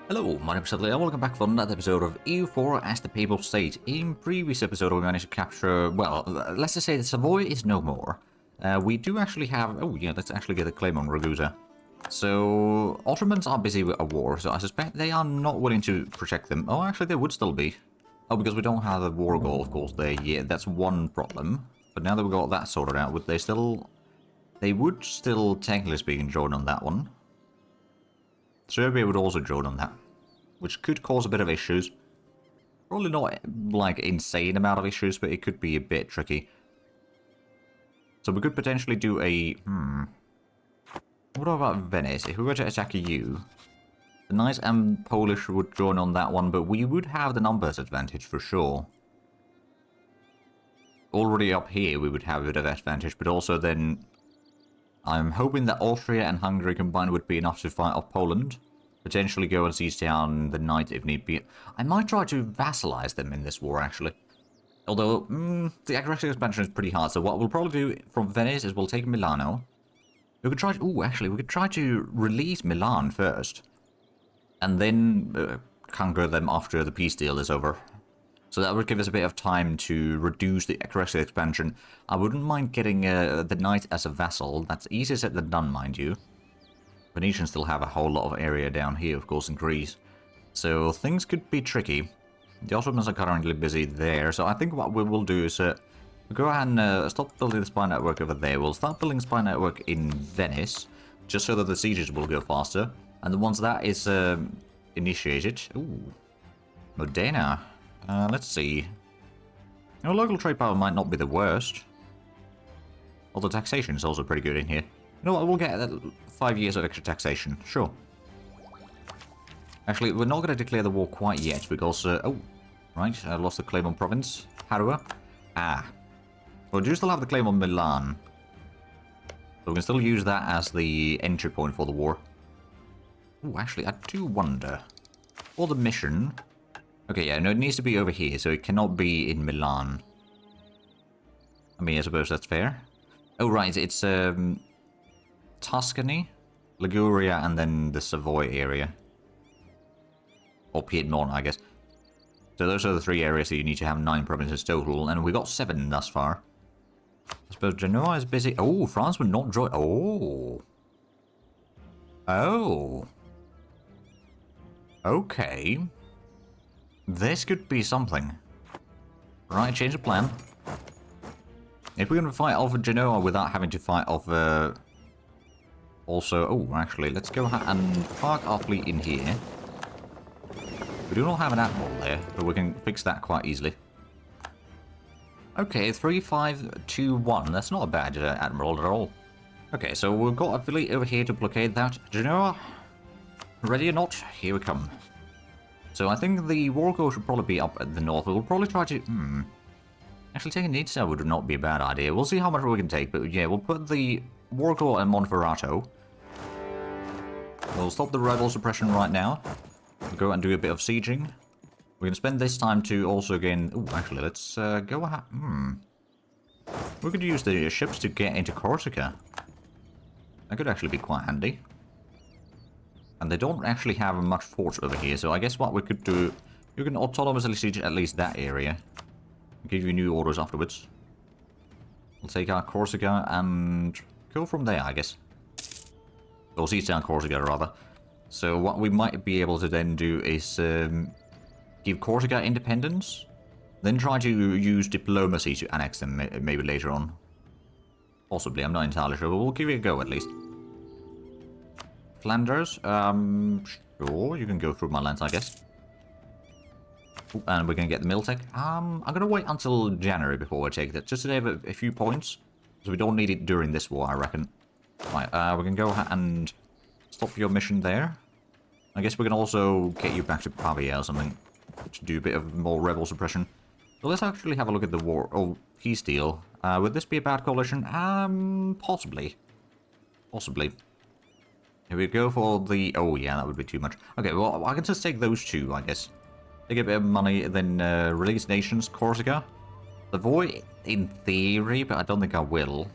Hello, my name is Zhatelier, and welcome back for another episode of EU4 as the Papal State. In previous episode we managed to capture, well, let's just say that Savoy is no more. We do actually have, oh yeah, let's actually get a claim on Ragusa. So, Ottomans are busy with a war, so I suspect they are not willing to protect them. Oh, actually they would still be. Oh, because we don't have the war goal, of course, there yet. That's one problem. But now that we've got that sorted out, would they still... They would still, technically speaking, join on that one. Serbia would also join on that, which could cause a bit of issues. Probably not, like, insane amount of issues, but it could be a bit tricky. So we could potentially do a... What about Venice? If we were to attack you, the Knights and Polish would join on that one, but we would have the numbers advantage for sure. Already up here we would have a bit of advantage, but also then... I'm hoping that Austria and Hungary combined would be enough to fight off Poland. Potentially go and seize down the Knight if need be. I might try to vassalize them in this war, actually. Although, the aggressive expansion is pretty hard, so what we'll probably do from Venice is we'll take Milano. We could try to... Ooh, actually, we could try to release Milan first. And then conquer them after the peace deal is over. So that would give us a bit of time to reduce the aggressive expansion. I wouldn't mind getting the Knight as a vassal. That's easier said than done, mind you. Venetians still have a whole lot of area down here, of course, in Greece. So things could be tricky. The Ottomans are currently busy there. So I think what we will do is we'll go ahead and stop building the spy network over there. We'll start building a spy network in Venice, just so that the sieges will go faster. And the once that is initiated... Ooh, Modena. Let's see. Local trade power might not be the worst. Although taxation is also pretty good in here. You know what, we'll get 5 years of extra taxation, sure. Actually, we're not going to declare the war quite yet, because... oh, right, I lost the claim on province. Padua. Ah. Well, we do still have the claim on Milan. So we can still use that as the entry point for the war. Oh, actually, I do wonder. For the mission... Okay, yeah, no, it needs to be over here, so it cannot be in Milan. I mean, I suppose that's fair. Oh, right, it's Tuscany, Liguria, and then the Savoy area. Or Piedmont, I guess. So those are the three areas that you need to have 9 provinces total, and we got 7 thus far. I suppose Genoa is busy. Oh, France would not join. Oh. Oh. Okay. This could be something. Right, change of plan. If we're going to fight off Genoa without having to fight off... Also... Oh, actually, let's go ahead and park our fleet in here. We do not have an admiral there, but we can fix that quite easily. Okay, 3-5-2-1. That's not a bad admiral at all. Okay, so we've got a fleet over here to blockade that. Genoa, ready or not, here we come. So I think the war goal should probably be up at the north. We'll probably try to... Actually, taking Nizza would not be a bad idea. We'll see how much we can take, but yeah, we'll put the war goal at Monferrato. We'll stop the rebel suppression right now. We'll go and do a bit of sieging. We're going to spend this time to also gain... Oh, actually, let's go ahead... We could use the ships to get into Corsica. That could actually be quite handy. And they don't actually have much forts over here, so I guess what we could do... You can autonomously siege at least that area. Give you new orders afterwards. We'll take our Corsica and go from there, I guess. Or siege down Corsica, rather. So what we might be able to then do is give Corsica independence, then try to use diplomacy to annex them maybe later on. Possibly, I'm not entirely sure, but we'll give it a go at least. Flanders, sure, you can go through my lands, I guess. Ooh, and we're going to get the Miltech. I'm going to wait until January before we take that, just to have a few points, so we don't need it during this war, I reckon. Right, we're going to go ahead and stop your mission there. I guess we can also get you back to Pavia or something, to do a bit of more rebel suppression. So let's actually have a look at the war, peace deal. Would this be a bad coalition? Possibly. Possibly. Here we go for the... Oh, yeah, that would be too much. Okay, well, I can just take those two, I guess. Take a bit of money, then release nations, Corsica. Savoy, in theory, but I don't think I will.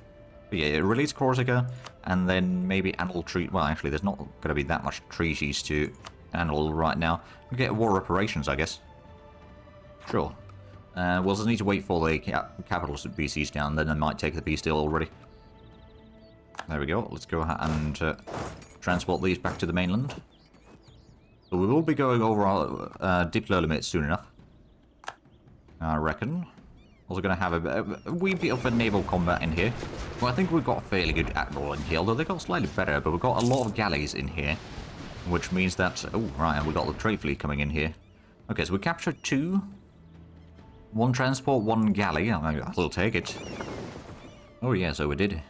But yeah, release Corsica, and then maybe annul treat. Well, actually, there's not going to be that much treaties to handle right now. We get war reparations, I guess. Sure. We'll just need to wait for the capitals to be sieged down, then they might take the peace deal already. There we go. Let's go ahead and transport these back to the mainland. So we will be going over our diplo limit soon enough, I reckon. Also going to have a wee bit of a naval combat in here. Well, I think we've got a fairly good admiral in here, although they got slightly better, but we've got a lot of galleys in here, which means that... Oh, right, and we got the trade fleet coming in here. Okay, so we captured 2. 1 transport, 1 galley. I'll take it. Oh, yeah, so we did.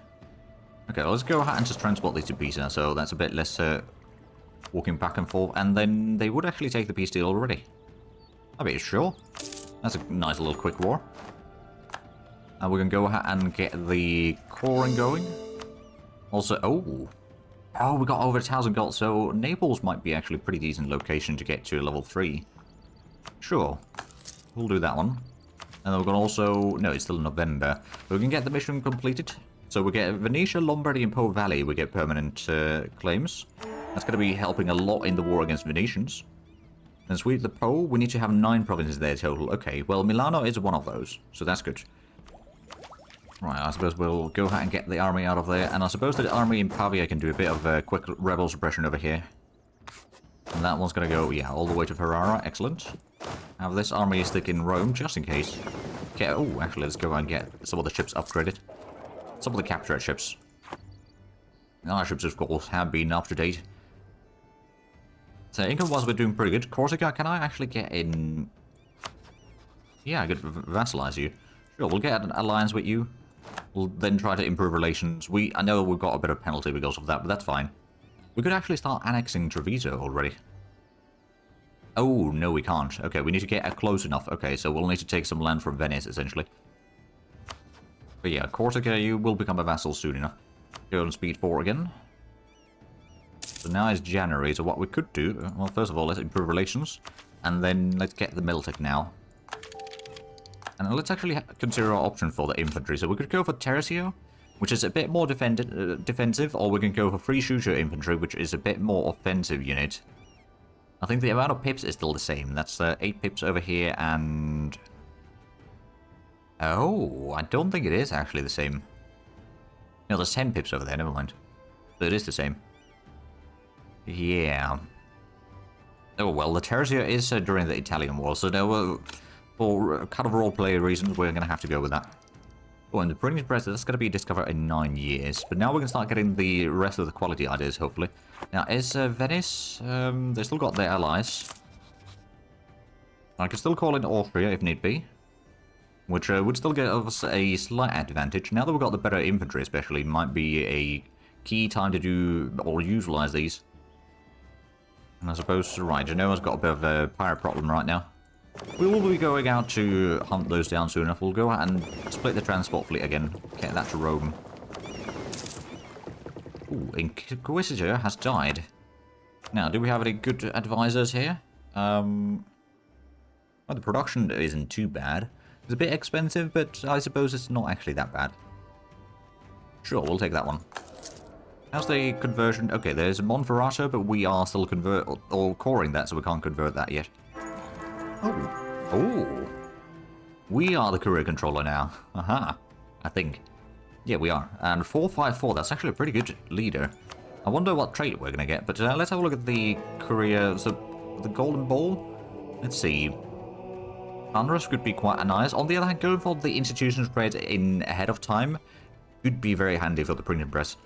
Okay, let's go ahead and just transport these to Pisa, so that's a bit less walking back and forth, and then they would actually take the peace deal already. I mean, sure. That's a nice little quick war. And we're going to go ahead and get the coring going. Also, oh, we got over 1,000 gold, so Naples might be actually a pretty decent location to get to level 3. Sure. We'll do that one. And then we're going to also... No, it's still November. But we can get the mission completed. So we get Venetia, Lombardy, and Po Valley. We get permanent claims. That's going to be helping a lot in the war against Venetians. And sweep the Po, we need to have 9 provinces there total. Okay, well, Milano is one of those. So that's good. Right, I suppose we'll go ahead and get the army out of there. And I suppose the army in Pavia can do a bit of quick rebel suppression over here. And that one's going to go, yeah, all the way to Ferrara. Excellent. Have this army stick in Rome, just in case. Okay, oh, actually, let's go and get some of the ships upgraded. Some of the captured ships. Our ships, of course, have been up to date. So, income-wise, we're doing pretty good. Corsica, can I actually get in... Yeah, I could vassalize you. Sure, we'll get an alliance with you. We'll then try to improve relations. I know we've got a bit of penalty because of that, but that's fine. We could actually start annexing Treviso already. Oh, no, we can't. Okay, we need to get close enough. Okay, so we'll need to take some land from Venice, essentially. But yeah, Corsica, you will become a vassal soon enough. Go on speed 4 again. So now it's January, so what we could do... Well, first of all, let's improve relations. And then let's get the Miltech now. And let's actually consider our option for the infantry. So we could go for Tercio, which is a bit more defensive, or we can go for free shooter infantry, which is a bit more offensive unit. I think the amount of pips is still the same. That's 8 pips over here, and... Oh, I don't think it is actually the same. No, there's 10 pips over there, never mind. So it is the same. Yeah. Oh, well, the Tercio is during the Italian War, so no, for kind of roleplay reasons, we're going to have to go with that. Oh, and the Prince's Breast, that's going to be discovered in 9 years. But now we can start getting the rest of the quality ideas, hopefully. Now, is Venice... they still got their allies. I can still call in Austria if need be. Which would still give us a slight advantage. Now that we've got the better infantry especially, might be a key time to do... or utilize these. And I suppose, right, Genoa's got a bit of a pirate problem right now. We will be going out to hunt those down soon enough. We'll go out and split the transport fleet again. Get that to Rome. Ooh, Inquisitor has died. Now, do we have any good advisors here? Well, the production isn't too bad. It's a bit expensive, but I suppose it's not actually that bad. Sure, we'll take that one. How's the conversion? Okay, there's Monferrato, but we are still coring that, so we can't convert that yet. Oh. We are the courier controller now. Aha. I think. Yeah, we are. And 454, that's actually a pretty good leader. I wonder what trait we're going to get, but let's have a look at the courier. So, the Golden Ball? Let's see. Thunderous could be quite nice. On the other hand, going for the institution spread in ahead of time could be very handy for the printing press.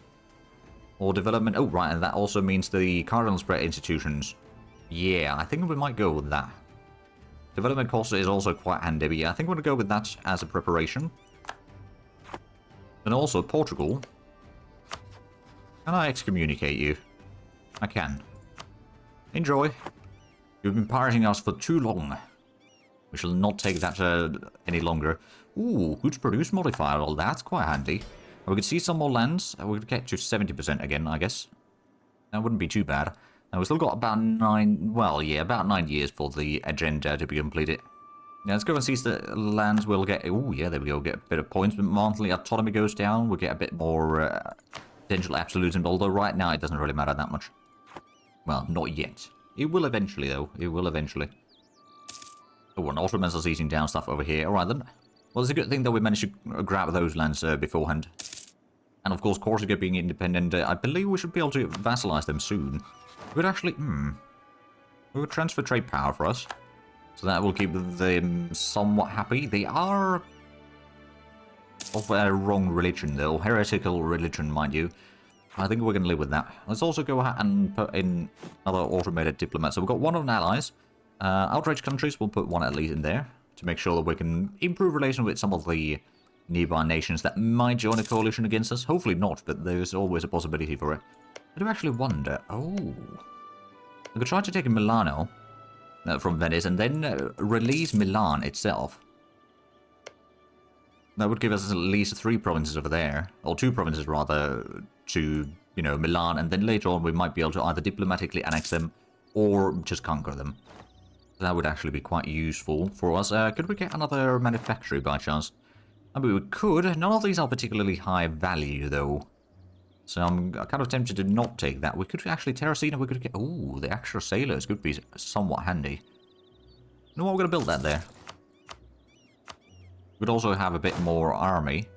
Or development. Oh, right, and that also means the cardinal spread institutions. Yeah, I think we might go with that. Development cost is also quite handy, but yeah, I think we're going to go with that as a preparation. And also, Portugal. Can I excommunicate you? I can. Enjoy. You've been pirating us for too long. We shall not take that any longer. Ooh, goods produce modifier. Well, that's quite handy. We could see some more lands. We could get to 70% again, I guess. That wouldn't be too bad. And we've still got about 9... Well, yeah, about 9 years for the agenda to be completed. Now, let's go and see the lands we'll get... Ooh, yeah, there we go. Get a bit of points. But monthly autonomy goes down. We'll get a bit more potential absolutism. Although right now it doesn't really matter that much. Well, not yet. It will eventually, though. It will eventually. Oh, and Ottomans are seizing down stuff over here. Alright then. Well, it's a good thing that we managed to grab those lands beforehand. And of course, Corsica being independent, I believe we should be able to vassalize them soon. We would actually, we would transfer trade power for us. So that will keep them somewhat happy. They are of a wrong religion, though. Heretical religion, mind you. I think we're going to live with that. Let's also go ahead and put in another automated diplomat. So we've got one of an allies. Outraged countries, we'll put one at least in there to make sure that we can improve relations with some of the nearby nations that might join a coalition against us. Hopefully not, but there's always a possibility for it. I do actually wonder. Oh, I could try to take Milano from Venice and then release Milan itself. That would give us at least 3 provinces over there, or 2 provinces rather, to, you know, Milan, and then later on we might be able to either diplomatically annex them or just conquer them. That would actually be quite useful for us. Could we get another manufactory by chance? I mean, we could. None of these are particularly high value, though. So I'm kind of tempted to not take that. We could actually Terracina, we could get... Ooh, the extra sailors could be somewhat handy. You know what, we're going to build that there. We'd also have a bit more army.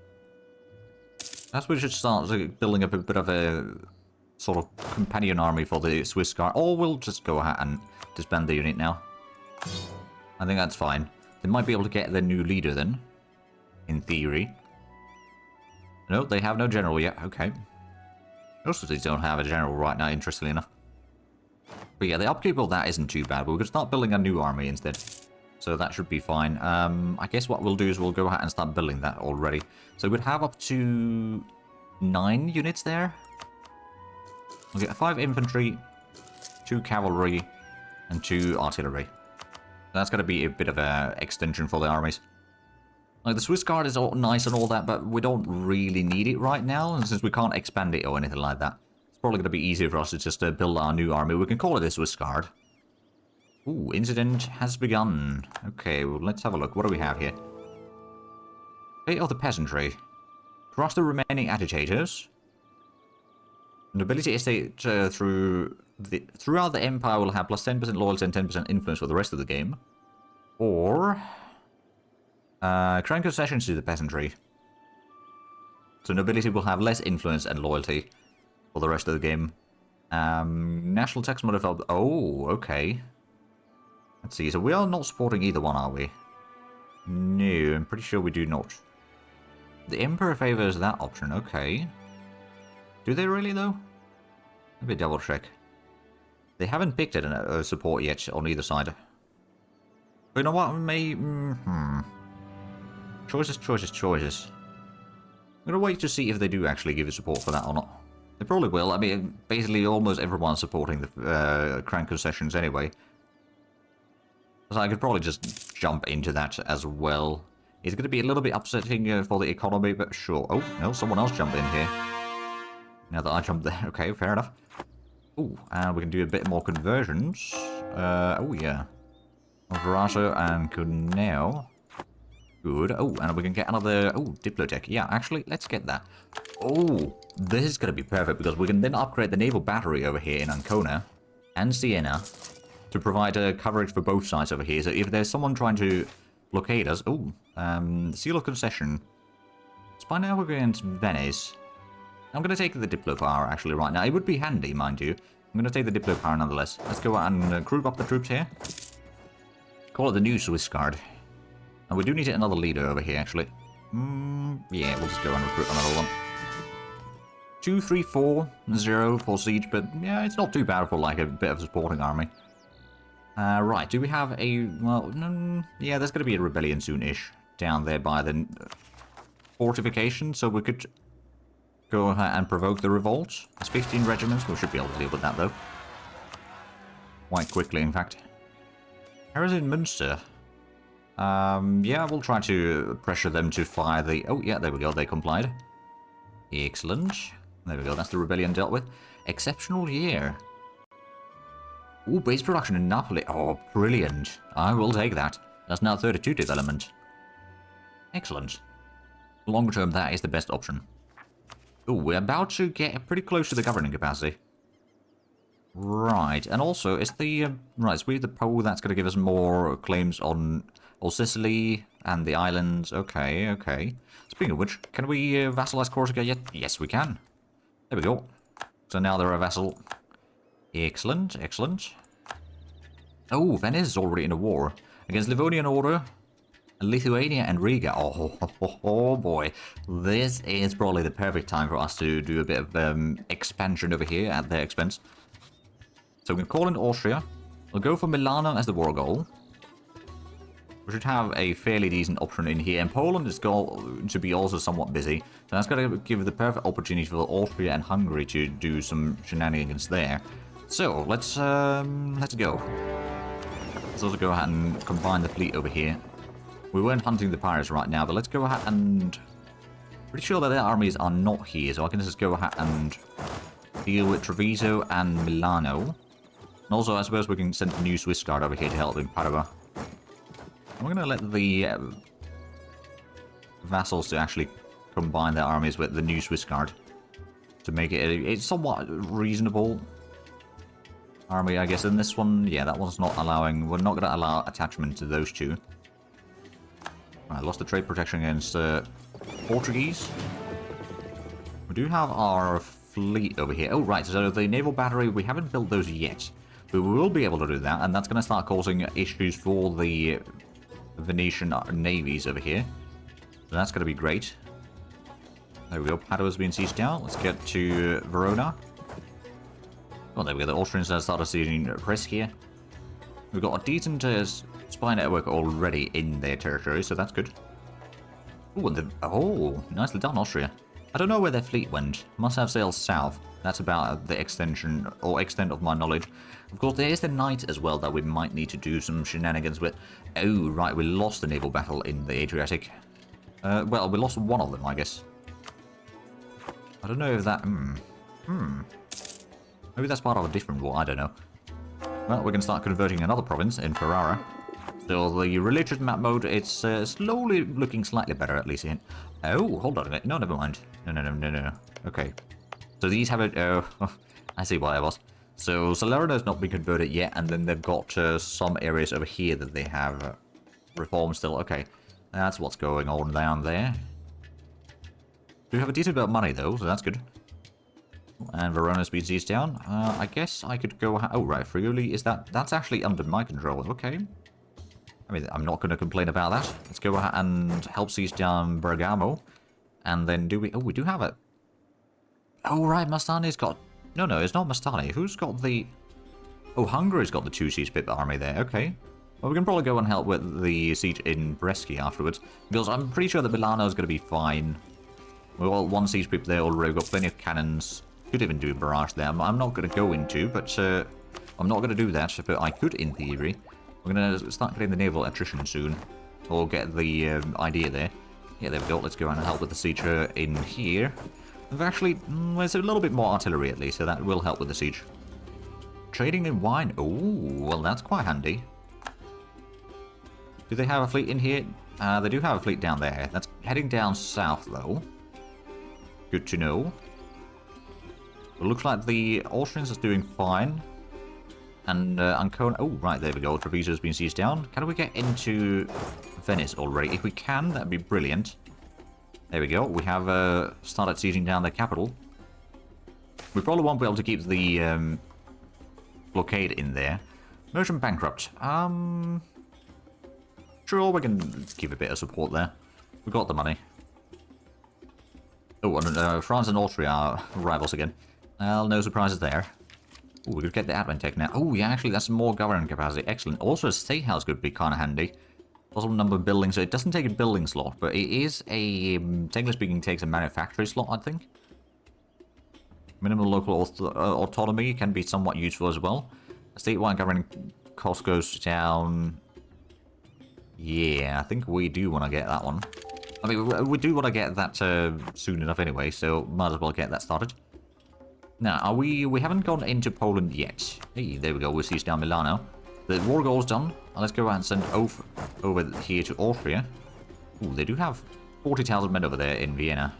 Perhaps we should start building up a bit of a sort of companion army for the Swiss Guard. Or we'll just go ahead and disband the unit now. I think that's fine. They might be able to get their new leader then. In theory. No, they have no general yet. Okay. Most of these don't have a general right now, interestingly enough. But yeah, the upkeep of that isn't too bad. But we could start building a new army instead. So that should be fine. I guess what we'll do is we'll go ahead and start building that already. So we'd have up to 9 units there. We'll get 5 infantry, 2 cavalry, and 2 artillery. That's going to be a bit of an extension for the armies. Like, the Swiss Guard is all nice and all that, but we don't really need it right now, and since we can't expand it or anything like that, it's probably going to be easier for us to just build our new army. We can call it the Swiss Guard. Ooh, incident has begun. Okay, well, let's have a look. What do we have here? Fate of the peasantry. Crush the remaining agitators. Nobility estate throughout the empire will have plus 10% loyalty and 10% influence for the rest of the game. Or... grant concessions to the peasantry. So nobility will have less influence and loyalty for the rest of the game. National tax modifier... Oh, okay. Let's see, so we are not supporting either one, are we? No, I'm pretty sure we do not. The Emperor favors that option, okay. Do they really, though? Let me double check. They haven't picked it in support yet on either side. But you know what, Choices, choices, choices. I'm gonna wait to see if they do actually give you support for that or not. They probably will. I mean, basically almost everyone's supporting the crown concessions anyway. So I could probably just jump into that as well. It's going to be a little bit upsetting for the economy, but sure. Oh, no, someone else jumped in here. Now that I jumped there. Okay, fair enough. Oh, and we can do a bit more conversions. Oh, yeah. Verato and Cuneo. Good. Oh, and we can get another... Oh, Diplotech. Yeah, actually, let's get that. Oh, this is going to be perfect because we can then upgrade the naval battery over here in Ancona and Siena to provide coverage for both sides over here. So if there's someone trying to blockade us... Oh, seal of concession. Spy network against Venice. I'm going to take the Diplo power actually right now. It would be handy, mind you. I'm going to take the Diplo power nonetheless. Let's go out and group up the troops here. Call it the new Swiss Guard. And we do need another leader over here, actually. Yeah, we'll just go and recruit another one. 2, 3, 4, 0 for siege, but yeah, it's not too bad for like a bit of a supporting army. Right, do we have a... Well, yeah, there's going to be a rebellion soon-ish down there by the fortification, so we could go ahead and provoke the revolt. There's 15 regiments, we should be able to deal with that, though. Quite quickly, in fact. Here's in Munster. Yeah, we'll try to pressure them to fire the... Oh, yeah, there we go, they complied. Excellent. There we go, that's the rebellion dealt with. Exceptional year. Ooh, base production in Napoli. Oh, brilliant. I will take that. That's now 32 development. Excellent. Long term, that is the best option. Ooh, we're about to get pretty close to the governing capacity. Right, and also, is the... right, it's we the Pole that's going to give us more claims on all Sicily and the islands. Okay, okay. Speaking of which, can we vassalize Corsica yet? Yes, we can. There we go. So now they're a vassal. Excellent, excellent. Oh, Venice is already in a war against Livonian Order, Lithuania and Riga. Oh, boy. This is probably the perfect time for us to do a bit of expansion over here at their expense. So we can call in Austria. We'll go for Milano as the war goal. We should have a fairly decent option in here. And Poland is going to be also somewhat busy. So that's going to give the perfect opportunity for Austria and Hungary to do some shenanigans there. So, let's go. Let's also go ahead and combine the fleet over here. We weren't hunting the pirates right now, but let's go ahead and... pretty sure that their armies are not here, so I can just go ahead and deal with Treviso and Milano. And also, I suppose we can send a new Swiss Guard over here to help in Padua. We're going to let the vassals to actually combine their armies with the new Swiss Guard to make it a somewhat reasonable army, I guess. In this one, yeah, that one's not allowing... we're not going to allow attachment to those two. I lost the trade protection against Portuguese. We do have our fleet over here. Oh, right, so the naval battery, we haven't built those yet. But we will be able to do that, and that's going to start causing issues for the Venetian navies over here. So that's going to be great. There we go, Padua's been sieged down. Let's get to Verona. Oh, there we go, the Austrians have started sieging Brescia. We've got a decent spy network already in their territory, so that's good. Ooh, and oh, nicely done, Austria. I don't know where their fleet went. Must have sailed south. That's about the extension, or extent of my knowledge. Of course, there is the Knight as well that we might need to do some shenanigans with. Oh, right, we lost the naval battle in the Adriatic. Well, we lost one of them, I guess. I don't know if that... Maybe that's part of a different war, I don't know. Well, we can start converting another province in Ferrara. So the religious map mode, it's slowly looking slightly better, at least. Oh, hold on a minute. No, never mind. No. Okay. So these have it... oh, I see why I was. So Salerno's not been converted yet, and then they've got some areas over here that they have reformed still. Okay, that's what's going on down there. We have a decent bit of money, though, so that's good. And Verona's been seized down. I guess I could go... oh, right, Friuli, is that... that's actually under my control. Okay. I mean, I'm not going to complain about that. Let's go ahead and help seize down Bergamo. And then do we... oh, we do have it. Oh, right, Mastani's got... no, it's not Mastani. Who's got the... oh, Hungary's got the 2 siege pip army there. Okay. Well, we can probably go and help with the siege in Brescia afterwards. Because I'm pretty sure that Milano's going to be fine. We've got 1 siege pip there already. We've got plenty of cannons. Could even do a barrage there. I'm not going to go into, but... I'm not going to do that, but I could in theory. We're going to start getting the naval attrition soon. Or get the idea there. Yeah, there we go. Let's go and help with the siege in here. We've actually... there's a little bit more artillery at least, so that will help with the siege. Trading in wine. Oh, well, that's quite handy. Do they have a fleet in here? They do have a fleet down there. That's heading down south, though. Good to know. It looks like the Austrians is doing fine. And Ancona... oh, right, there we go. Treviso's been seized down. Can we get into Venice already? If we can, that'd be brilliant. There we go. We have started sieging down the capital. We probably won't be able to keep the blockade in there. Merchant bankrupt. Sure, we can give a bit of support there. We've got the money. Oh, and France and Austria are rivals again. Well, no surprises there. Oh, we could get the admin tech now. Oh, yeah, actually, that's more government capacity. Excellent. Also, a state house could be kind of handy. Possible number of buildings. So it doesn't take a building slot, but it is a... technically speaking, takes a manufacturing slot, I think. Minimum local autonomy can be somewhat useful as well. A statewide governing cost goes down... yeah, I think we do want to get that one. I mean, we do want to get that soon enough anyway, so might as well get that started. Now, are we haven't gone into Poland yet. Hey, there we go, we'll siege down Milano. The war goal's done. Let's go ahead and send over here to Austria. Ooh, they do have 40,000 men over there in Vienna.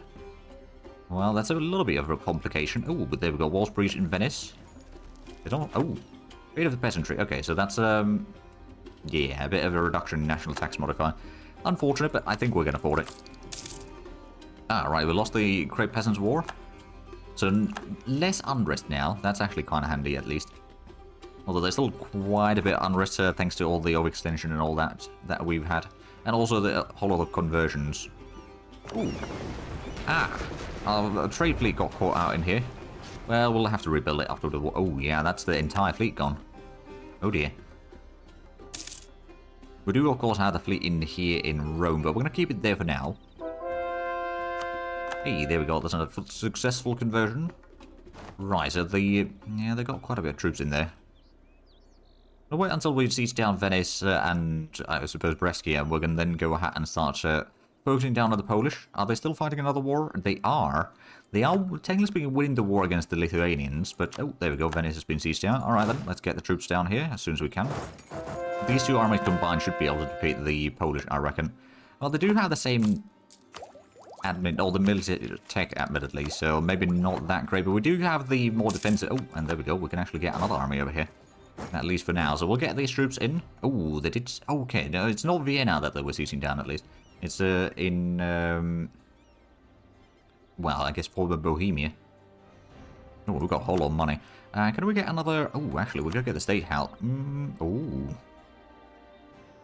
Well, that's a little bit of a complication. Oh, but there we go, walls breached in Venice. They don't... Oh, fate of the peasantry. Okay, so that's, yeah, a bit of a reduction in national tax modifier. Unfortunate, but I think we're going to afford it. Ah, right, we lost the Great Peasants' War. So, less unrest now. That's actually kind of handy, at least. Although there's still quite a bit of unrest, thanks to all the overextension and all that we've had. And also the whole lot of conversions. Ooh. Ah, our trade fleet got caught out in here. Well, we'll have to rebuild it after the war. Oh, yeah, that's the entire fleet gone. Oh, dear. We do, of course, have the fleet in here in Rome, but we're going to keep it there for now. Hey, there we go. That's a successful conversion. Right, so yeah, they got quite a bit of troops in there. We'll wait until we siege down Venice and, I suppose, Brescia, and we're going to then go ahead and start focusing down on the Polish. Are they still fighting another war? They are. They are, technically speaking, winning the war against the Lithuanians, but, oh, there we go. Venice has been sieged down. Alright then, let's get the troops down here as soon as we can. These two armies combined should be able to defeat the Polish, I reckon. Well, they do have the same admin, or the military tech, admittedly, so maybe not that great, but we do have the more defensive... Oh, and there we go. We can actually get another army over here. At least for now. So we'll get these troops in. Oh, they did... Okay, no, it's not Vienna that they were sieging down, at least. It's in... Well, I guess probably Bohemia. Oh, we've got a whole lot of money. Can we get another... Oh, actually, we're going to get the state house. Oh. You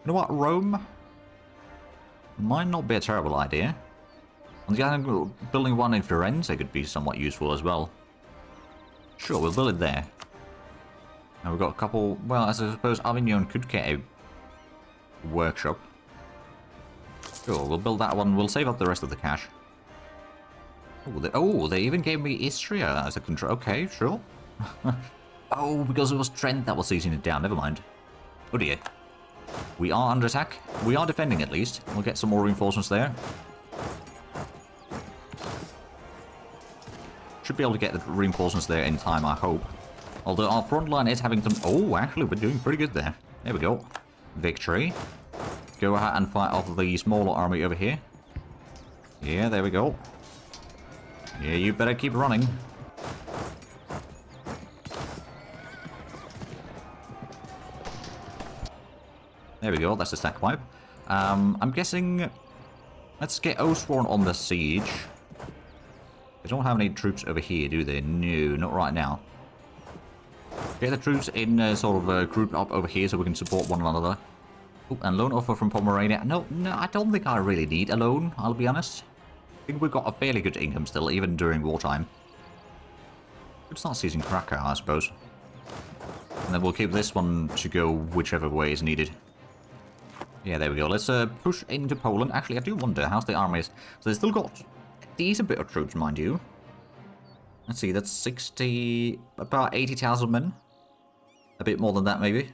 know what? Rome might not be a terrible idea. On the other hand, building one in Firenze could be somewhat useful as well. Sure, we'll build it there. And we've got a couple... Well, I suppose Avignon could get a workshop. Sure, we'll build that one. We'll save up the rest of the cash. Oh, they even gave me Istria as a control. Okay, sure. Oh, because it was Trent that was seizing it down. Never mind. Oh dear. We are under attack. We are defending at least. We'll get some more reinforcements there. Should be able to get the reinforcements there in time, I hope. Although our front line is having some... Oh, actually, we're doing pretty good there. There we go. Victory. Go ahead and fight off the smaller army over here. Yeah, there we go. Yeah, you better keep running. There we go, that's the stack wipe. I'm guessing... Let's get Oathsworn on the siege. They don't have any troops over here, do they? No, not right now. Get the troops in sort of grouped up over here so we can support one another. Oh, and loan offer from Pomerania. No, I don't think I really need a loan, I'll be honest. I think we've got a fairly good income still, even during wartime. We'll start seizing Krakow, I suppose. And then we'll keep this one to go whichever way is needed. Yeah, there we go. Let's push into Poland. Actually, I do wonder, how's the armies? So they've still got a decent bit of troops, mind you. Let's see, that's 60... about 80,000 men. A bit more than that, maybe.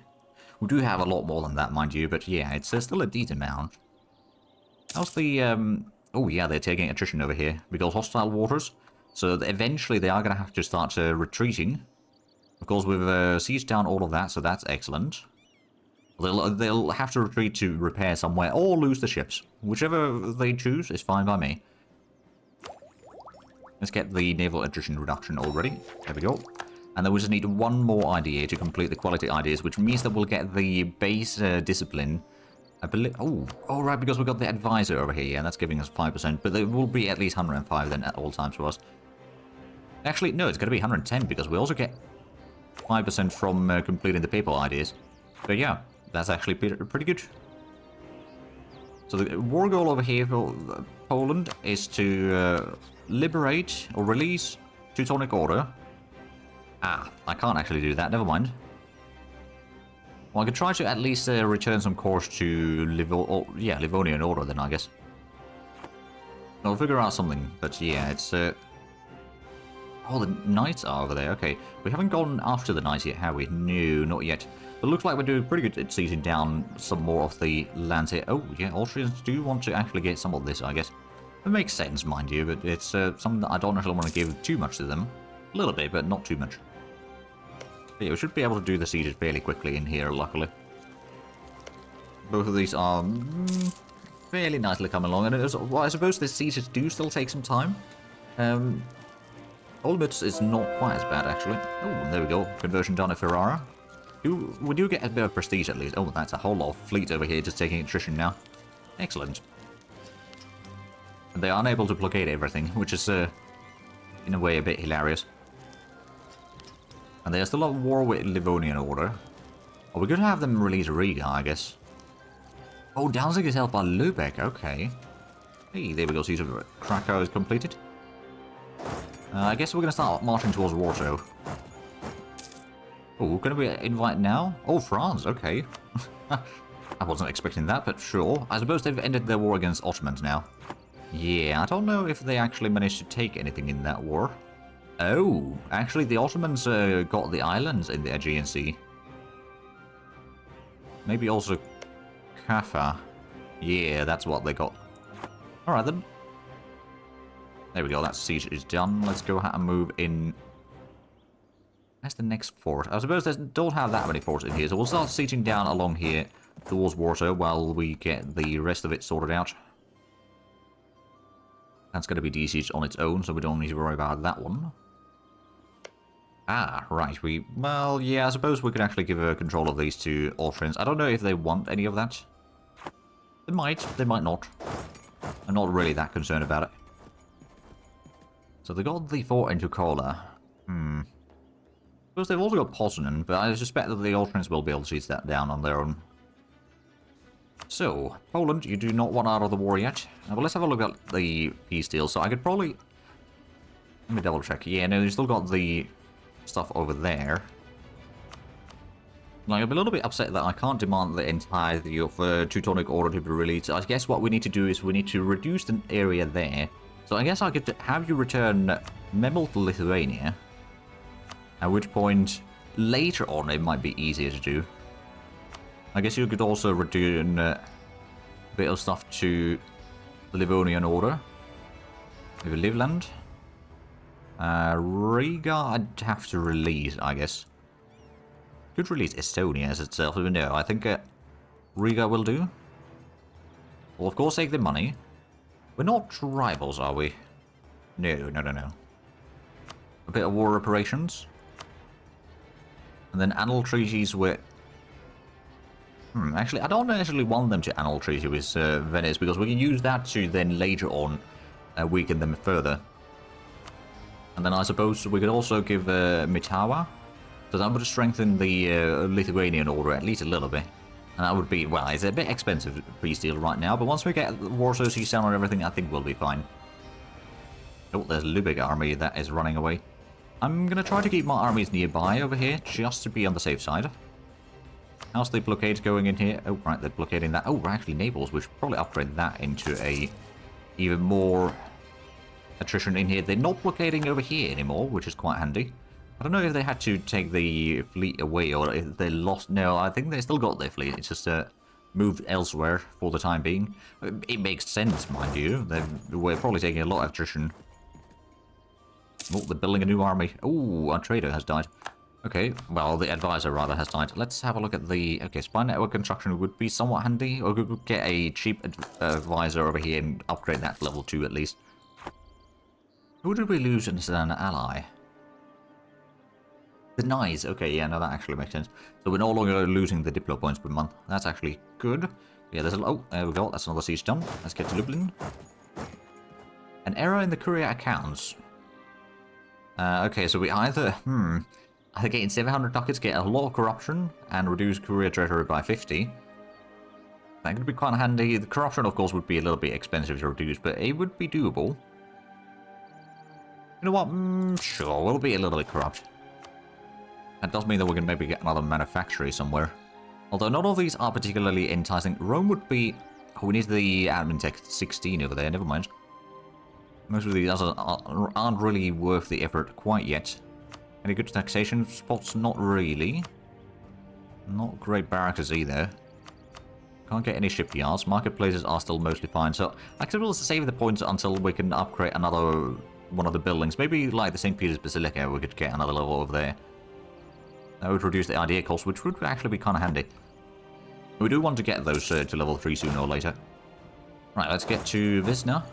We do have a lot more than that, mind you, but yeah, it's still a decent amount. How's the... Oh yeah, they're taking attrition over here, because hostile waters. So eventually they are going to have to start retreating. Of course, we've sieged down all of that, so that's excellent. They'll have to retreat to repair somewhere, or lose the ships. Whichever they choose is fine by me. Let's get the naval attrition reduction already. There we go. And then we just need one more idea to complete the quality ideas, which means that we'll get the base discipline. I believe... Oh, right, because we got the advisor over here. Yeah, that's giving us 5%. But there will be at least 105 then at all times for us. Actually, no, it's going to be 110 because we also get 5% from completing the papal ideas. So yeah, that's actually pretty good. So the war goal over here for Poland is to liberate or release Teutonic Order. Ah, I can't actually do that. Never mind. Well, I could try to at least return some cores to Livonian Order then, I guess. I'll figure out something, but yeah, it's... Oh, the knights are over there, okay. We haven't gone after the knights yet, have we? No, not yet. But it looks like we're doing pretty good at seizing down some more of the lands here. Oh, yeah, Austrians do want to actually get some of this, I guess. It makes sense, mind you, but it's something that I don't actually want to give too much to them. A little bit, but not too much. But yeah, we should be able to do the sieges fairly quickly in here, luckily. Both of these are fairly nicely coming along, and well, I suppose the sieges do still take some time. Olmutz is not quite as bad, actually. Oh, there we go. Conversion done at Ferrara. We do get a bit of prestige, at least. Oh, that's a whole lot of fleet over here just taking attrition now. Excellent. And they are unable to blockade everything, which is, in a way, a bit hilarious. And they are still at war with Livonian Order. Oh, we could have them release Riga, I guess. Oh, Danzig is held by Lübeck, okay. Hey, there we go, Siege of Krakow is completed. I guess we're going to start marching towards Warsaw. Oh, going to be invite now? Oh, France, okay. I wasn't expecting that, but sure. I suppose they've ended their war against Ottomans now. Yeah, I don't know if they actually managed to take anything in that war. Oh, actually the Ottomans got the islands in the Aegean Sea. Maybe also Kaffa. Yeah, that's what they got. Alright then. There we go, that siege is done. Let's go ahead and move in. That's the next fort. I suppose they don't have that many forts in here, so we'll start sieging down along here towards Warsaw while we get the rest of it sorted out. That's going to be desieged on its own, so we don't need to worry about that one. Ah, right, well, yeah, I suppose we could actually give control of these to Austrians. I don't know if they want any of that. They might not. I'm not really that concerned about it. So they got the fort into Kola. I suppose they've also got Poznan, but I suspect that the Austrians will be able to siege that down on their own. So, Poland, you do not want out of the war yet. Well, let's have a look at the peace deal. So I could probably... Let me double check. Yeah, no, you still got the stuff over there. Like, I'm a little bit upset that I can't demand the entirety of Teutonic Order to be released. I guess what we need to do is we need to reduce the area there. So I guess I could have you return Memel to Lithuania. At which point, later on, it might be easier to do. I guess you could also return a bit of stuff to the Livonian Order. Maybe Livland. Riga, I'd have to release, I guess. Could release Estonia as itself, but no, I think Riga will do. Well, of course, take the money. We're not rivals, are we? No. A bit of war reparations. And then annul treaties with... actually, I don't actually want them to annul treaty with Venice, because we can use that to then later on weaken them further. And then I suppose we could also give Mitawa, so that would strengthen the Lithuanian Order at least a little bit. And that would be, well, it's a bit expensive peace deal right now, but once we get Warsaw Sea Sound and everything, I think we'll be fine. Oh, there's a Lübeck army that is running away. I'm going to try to keep my armies nearby over here, just to be on the safe side. How's the blockade going in here? Oh, right, they're blockading that. Oh, we're actually Naples. We should probably upgrade that into a even more attrition in here. They're not blockading over here anymore, which is quite handy. I don't know if they had to take the fleet away or if they lost... No, I think they still got their fleet. It's just moved elsewhere for the time being. It makes sense, mind you. We're probably taking a lot of attrition. Oh, they're building a new army. Oh, our trader has died. Okay, well, the advisor rather has died. Let's have a look at the... Okay, spy network construction would be somewhat handy. Or we could get a cheap advisor over here and upgrade that to level 2 at least. Who did we lose as an ally? The Nyes. Okay, yeah, no, that actually makes sense. So we're no longer losing the Diplo points per month. That's actually good. Yeah, there's a... Oh, there we go. That's another siege done. Let's get to Lublin. An error in the courier accounts. Okay, so we either... Either getting 700 ducats, get a lot of corruption, and reduce courier treasury by 50. That could be quite handy. The corruption, of course, would be a little bit expensive to reduce, but it would be doable. You know what? Sure, we'll be a little bit corrupt. That does mean that we can maybe get another manufactory somewhere. Although not all of these are particularly enticing. Rome would be... Oh, we need the admin tech 16 over there, never mind. Most of these aren't really worth the effort quite yet. Any good taxation spots? Not really. Not great barracks either. Can't get any shipyards. Marketplaces are still mostly fine. So I could also save the points until we can upgrade another one of the buildings. Maybe like the St. Peter's Basilica, we could get another level over there. That would reduce the idea cost, which would actually be kind of handy. We do want to get those to level 3 sooner or later. Right, let's get to this now.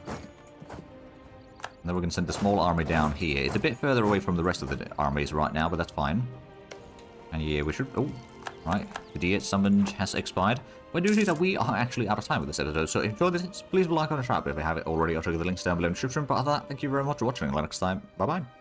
then we're going to send the small army down here. It's a bit further away from the rest of the armies right now, but that's fine. And yeah, we should... Oh, right. The D8 summoned has expired. But I do see that we are actually out of time with this episode, so if you enjoyed this, please like on a subscribe if you haven't already. I'll check the links down below in the description. But other than that, thank you very much for watching. Until next time, bye-bye.